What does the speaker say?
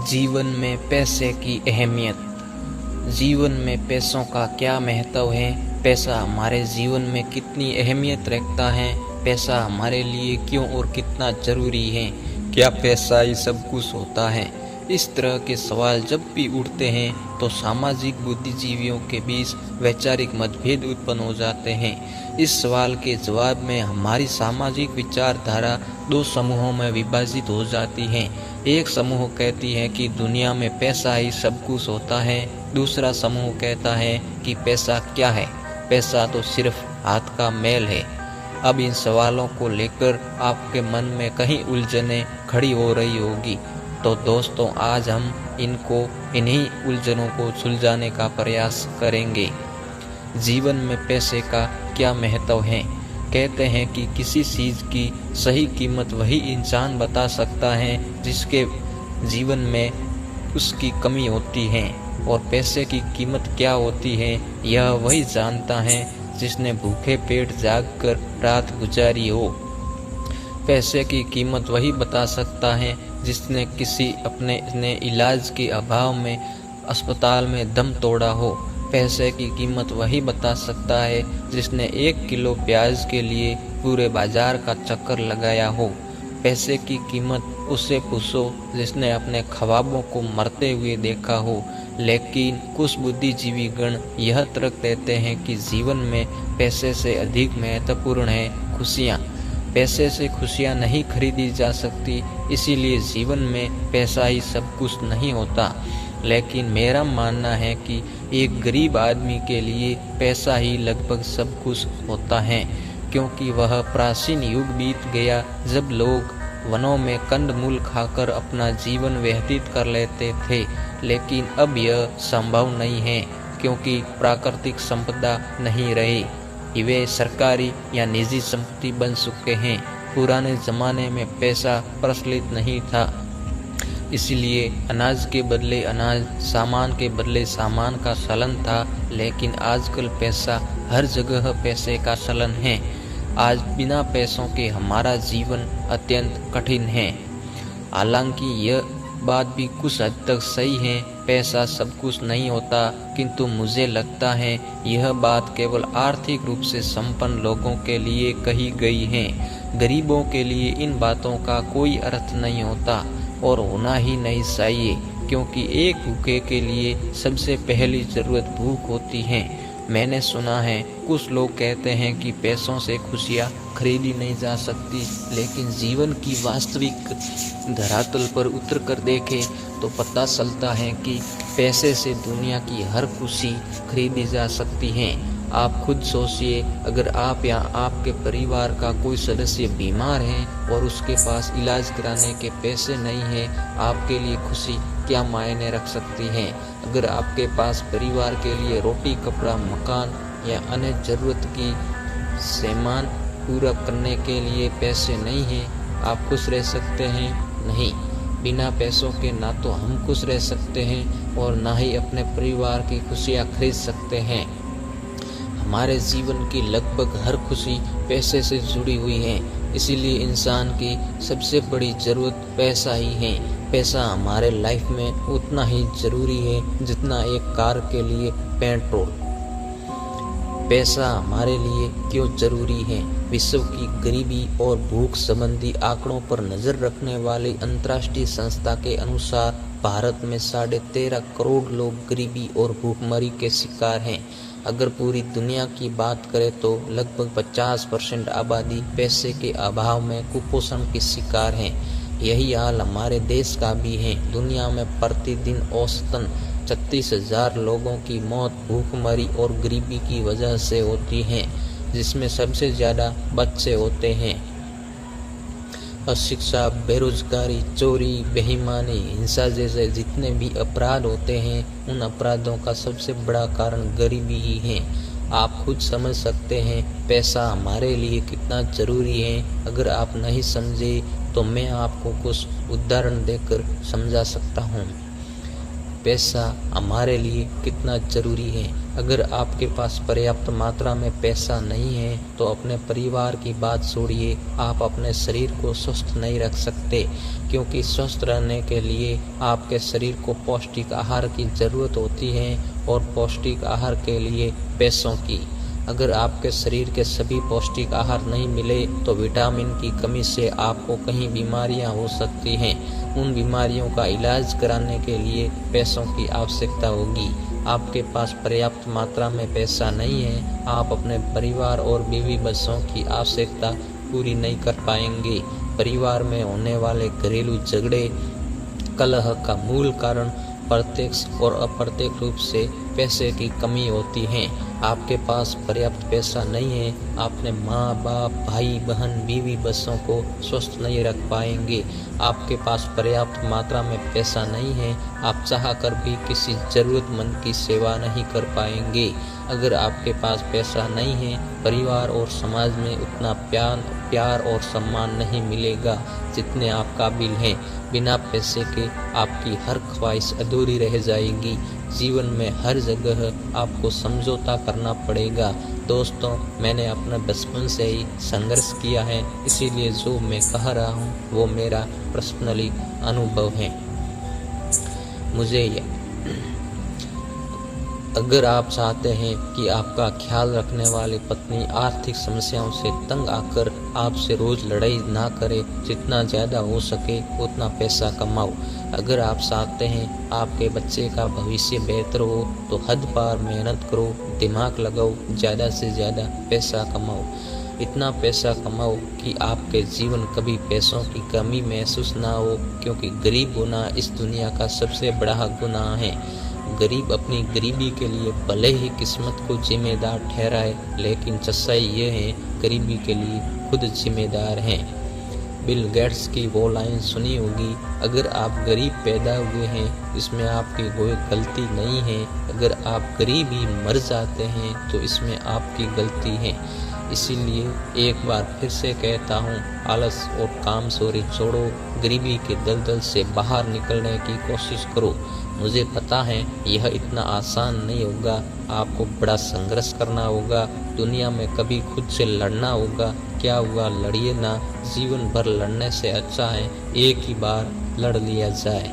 जीवन में पैसे की अहमियत। जीवन में पैसों का क्या महत्व है? पैसा हमारे जीवन में कितनी अहमियत रखता है? पैसा हमारे लिए क्यों और कितना ज़रूरी है? क्या पैसा ही सब कुछ होता है? इस तरह के सवाल जब भी उठते हैं तो सामाजिक बुद्धिजीवियों के बीच वैचारिक मतभेद उत्पन्न हो जाते हैं। इस सवाल के जवाब में हमारी सामाजिक विचारधारा दो समूहों में विभाजित हो जाती है। एक समूह कहती है कि दुनिया में पैसा ही सब कुछ होता है। दूसरा समूह कहता है कि पैसा क्या है, पैसा तो सिर्फ हाथ का मैल है। अब इन सवालों को लेकर आपके मन में कहीं उलझनें खड़ी हो रही होगी, तो दोस्तों आज हम इन्हीं उलझनों को सुलझाने का प्रयास करेंगे। जीवन में पैसे का क्या महत्व है? कहते हैं कि किसी चीज़ की सही कीमत वही इंसान बता सकता है जिसके जीवन में उसकी कमी होती है, और पैसे की कीमत क्या होती है यह वही जानता है जिसने भूखे पेट जागकर रात गुजारी हो। पैसे की कीमत वही बता सकता है जिसने किसी अपने इलाज के अभाव में अस्पताल में दम तोड़ा हो। पैसे की कीमत वही बता सकता है जिसने 1 किलो प्याज के लिए पूरे बाजार का चक्कर लगाया हो। पैसे की कीमत उससे पूछो जिसने अपने ख्वाबों को मरते हुए देखा हो। लेकिन कुछ बुद्धिजीवी गण यह तर्क देते हैं कि जीवन में पैसे से अधिक महत्वपूर्ण है खुशियाँ। पैसे से खुशियाँ नहीं खरीदी जा सकती, इसीलिए जीवन में पैसा ही सब कुछ नहीं होता। लेकिन मेरा मानना है कि एक गरीब आदमी के लिए पैसा ही लगभग सब कुछ होता है, क्योंकि वह प्राचीन युग बीत गया जब लोग वनों में कंदमूल खाकर अपना जीवन व्यतीत कर लेते थे। लेकिन अब यह संभव नहीं है, क्योंकि प्राकृतिक संपदा नहीं रही, वे सरकारी या निजी संपत्ति बन चुके हैं। पुराने जमाने में पैसा प्रचलित नहीं था, इसलिए अनाज के बदले अनाज, सामान के बदले सामान का चलन था। लेकिन आजकल पैसा हर जगह पैसे का चलन है। आज बिना पैसों के हमारा जीवन अत्यंत कठिन है। हालांकि यह बात भी कुछ हद तक सही है, पैसा सब कुछ नहीं होता, किंतु मुझे लगता है यह बात केवल आर्थिक रूप से संपन्न लोगों के लिए कही गई है। गरीबों के लिए इन बातों का कोई अर्थ नहीं होता और होना ही नहीं चाहिए, क्योंकि एक भूखे के लिए सबसे पहली ज़रूरत भूख होती है। मैंने सुना है कुछ लोग कहते हैं कि पैसों से खुशियाँ खरीदी नहीं जा सकती, लेकिन जीवन की वास्तविक धरातल पर उतर कर देखें तो पता चलता है कि पैसे से दुनिया की हर खुशी खरीदी जा सकती है। आप खुद सोचिए, अगर आप या आपके परिवार का कोई सदस्य बीमार है और उसके पास इलाज कराने के पैसे नहीं हैं, आपके लिए खुशी क्या मायने रख सकती है? अगर आपके पास परिवार के लिए रोटी, कपड़ा, मकान या अन्य ज़रूरत की सामान पूरा करने के लिए पैसे नहीं हैं, आप खुश रह सकते हैं? नहीं। बिना पैसों के ना तो हम खुश रह सकते हैं और ना ही अपने परिवार की खुशियाँ खरीद सकते हैं। हमारे जीवन की लगभग हर खुशी पैसे से जुड़ी हुई है, इसीलिए इंसान की सबसे बड़ी ज़रूरत पैसा ही है। पैसा हमारे लाइफ में उतना ही ज़रूरी है जितना एक कार के लिए पेट्रोल। पैसा हमारे लिए क्यों ज़रूरी है? विश्व की गरीबी और भूख संबंधी आंकड़ों पर नज़र रखने वाली अंतर्राष्ट्रीय संस्था के अनुसार भारत में 13.5 करोड़ लोग गरीबी और भूखमरी के शिकार हैं। अगर पूरी दुनिया की बात करें तो लगभग 50% आबादी पैसे के अभाव में कुपोषण के शिकार हैं। यही हाल हमारे देश का भी है। दुनिया में प्रतिदिन औसतन 36,000 लोगों की मौत भूखमरी और गरीबी की वजह से होती है, जिसमें सबसे ज़्यादा बच्चे होते हैं। अशिक्षा, बेरोजगारी, चोरी, बेईमानी, हिंसा जैसे जितने भी अपराध होते हैं, उन अपराधों का सबसे बड़ा कारण गरीबी ही है। आप खुद समझ सकते हैं पैसा हमारे लिए कितना ज़रूरी है। अगर आप नहीं समझे तो मैं आपको कुछ उदाहरण देकर समझा सकता हूँ। पैसा हमारे लिए कितना ज़रूरी है। अगर आपके पास पर्याप्त मात्रा में पैसा नहीं है तो अपने परिवार की बात छोड़िए, आप अपने शरीर को स्वस्थ नहीं रख सकते, क्योंकि स्वस्थ रहने के लिए आपके शरीर को पौष्टिक आहार की ज़रूरत होती है और पौष्टिक आहार के लिए पैसों की। अगर आपके शरीर के सभी पौष्टिक आहार नहीं मिले तो विटामिन की कमी से आपको कहीं बीमारियां हो सकती हैं। उन बीमारियों का इलाज कराने के लिए पैसों की आवश्यकता होगी। आपके पास पर्याप्त मात्रा में पैसा नहीं है, आप अपने परिवार और बीवी बच्चों की आवश्यकता पूरी नहीं कर पाएंगे। परिवार में होने वाले घरेलू झगड़े, कलह का मूल कारण प्रत्यक्ष और अप्रत्यक्ष रूप से पैसे की कमी होती है। आपके पास पर्याप्त पैसा नहीं है, आपने माँ बाप, भाई बहन, बीवी बच्चों को स्वस्थ नहीं रख पाएंगे। आपके पास पर्याप्त मात्रा में पैसा नहीं है, आप चाह कर भी किसी ज़रूरतमंद की सेवा नहीं कर पाएंगे। अगर आपके पास पैसा नहीं है, परिवार और समाज में उतना प्यार और सम्मान नहीं मिलेगा जितने आप काबिल हैं। बिना पैसे के आपकी हर ख्वाहिश अधूरी रह जाएगी। जीवन में हर जगह आपको समझौता करना पड़ेगा। दोस्तों, मैंने अपने बचपन से ही संघर्ष किया है, इसीलिए जो मैं कह रहा हूँ वो मेरा पर्सनली अनुभव है। अगर आप चाहते हैं कि आपका ख्याल रखने वाली पत्नी आर्थिक समस्याओं से तंग आकर आपसे रोज लड़ाई ना करे, जितना ज़्यादा हो सके उतना पैसा कमाओ। अगर आप चाहते हैं आपके बच्चे का भविष्य बेहतर हो तो हद पार मेहनत करो, दिमाग लगाओ, ज़्यादा से ज़्यादा पैसा कमाओ। इतना पैसा कमाओ कि आपके जीवन कभी पैसों की कमी महसूस ना हो, क्योंकि गरीब होना इस दुनिया का सबसे बड़ा गुनाह है। गरीब अपनी गरीबी के लिए भले ही किस्मत को जिम्मेदार ठहराए, लेकिन सच्चाई ये है गरीबी के लिए खुद जिम्मेदार हैं। बिल गेट्स की वो लाइन सुनी होगी, अगर आप गरीब पैदा हुए हैं इसमें आपकी कोई गलती नहीं है, अगर आप गरीब ही मर जाते हैं तो इसमें आपकी गलती है। इसीलिए एक बार फिर से कहता हूँ, आलस और कामचोरी छोड़ो, गरीबी के दलदल से बाहर निकलने की कोशिश करो। मुझे पता है यह इतना आसान नहीं होगा, आपको बड़ा संघर्ष करना होगा, दुनिया में कभी खुद से लड़ना होगा। क्या हुआ, लड़िए ना, जीवन भर लड़ने से अच्छा है एक ही बार लड़ लिया जाए।